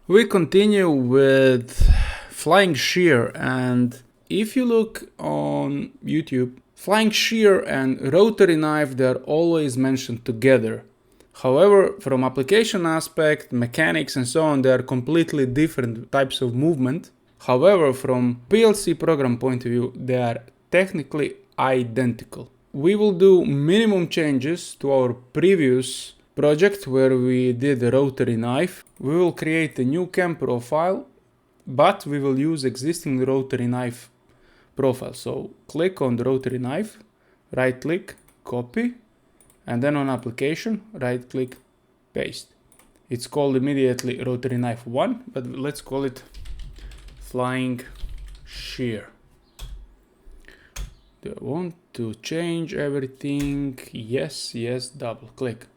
We continue with flying shear, and if you look on YouTube, flying shear and rotary knife, they're always mentioned together. However, from application aspect, mechanics and so on, they are completely different types of movement. However, from PLC program point of view, they are technically identical. We will do minimum changes to our previous project where we did the rotary knife. We will create a new cam profile, but we will use existing rotary knife profile. So click on the rotary knife, right click, copy, and then on application, right click, paste. It's called immediately rotary knife 1, but let's call it flying shear. Do I want to change everything? Yes, double click.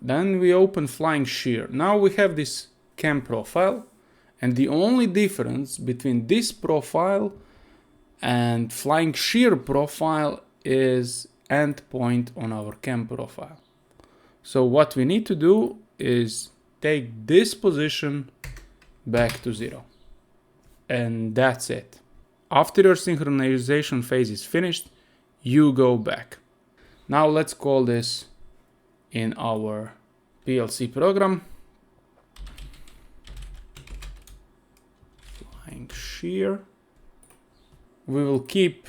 Then we open flying shear. Now we have this cam profile, and the only difference between this profile and flying shear profile is endpoint on our cam profile. So what we need to do is take this position back to 0. And that's it. After your synchronization phase is finished, you go back. Now let's call this in our PLC program. Flying shear. We will keep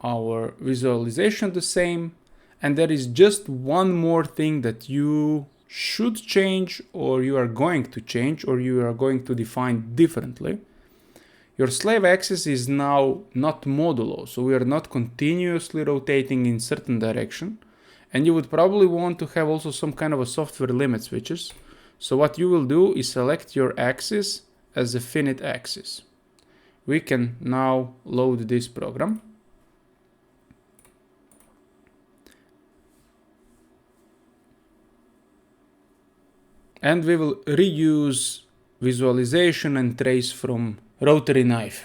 our visualization the same, and there is just one more thing that you should change, or you are going to change, or you are going to define differently. Your slave axis is now not modulo, so we are not continuously rotating in certain direction, and you would probably want to have also some kind of a software limit switches. So what you will do is select your axis as a finite axis. We can now load this program. And we will reuse visualization and trace from rotary knife.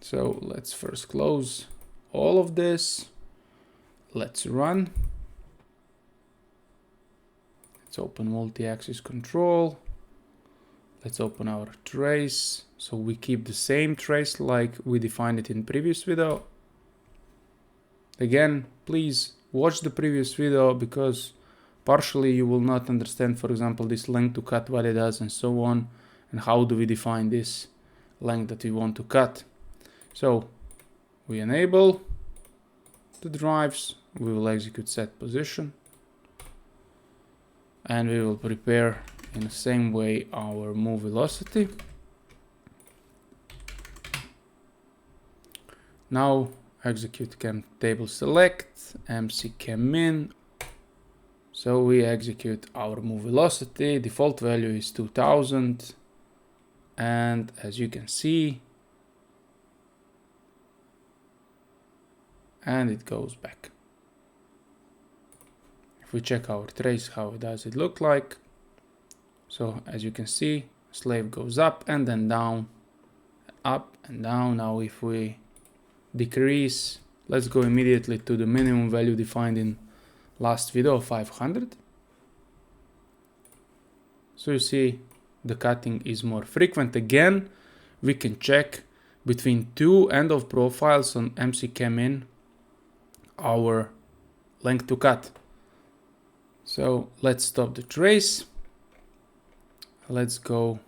So let's first close all of this. Let's run. Let's open multi-axis control. Let's open our trace. So we keep the same trace like we defined it in previous video. Again, please watch the previous video because partially you will not understand, for example, this length to cut, what it does and so on, and how do we define this length that we want to cut. So we enable the drives, we will execute set position, and we will prepare in the same way our move velocity. Now execute cam table select, MC cam in. So we execute our move velocity, default value is 2000, and as you can see, and it goes back. If we check our trace, how does it look like? So as you can see, slave goes up and then down, up and down. Now if we decrease, let's go immediately to the minimum value defined in last video, 500. So you see the cutting is more frequent. Again, we can check between two end of profiles on MC cam in our length to cut. So let's stop the trace. Let's go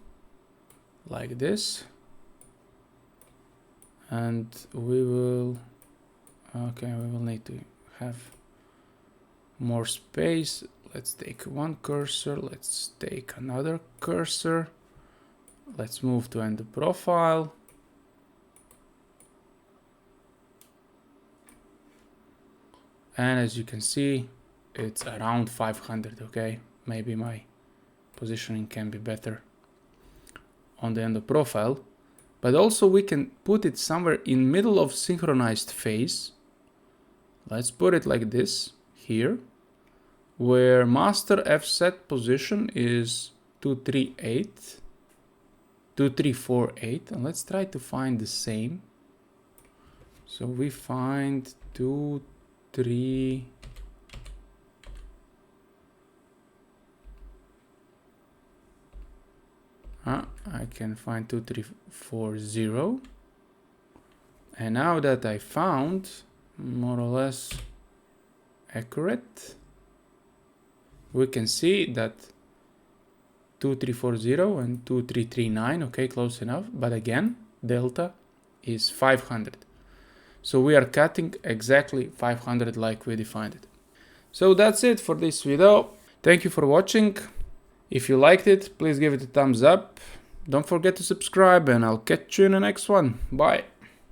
like this, and we will need to have more space. Let's take one cursor, let's take another cursor, let's move to end the profile, and as you can see, it's around 500. Okay, maybe my positioning can be better on the end of profile, but also we can put it somewhere in middle of synchronized phase. Let's put it like this here, where master F-set position is 2348, and let's try to find the same. So we find 2, 3, I can find 2340. And now that I found more or less accurate, we can see that 2340 and 2339, okay, close enough, but again, delta is 500. So we are cutting exactly 500 like we defined it. So that's it for this video. Thank you for watching. If you liked it, please give it a thumbs up. Don't forget to subscribe, and I'll catch you in the next one. Bye.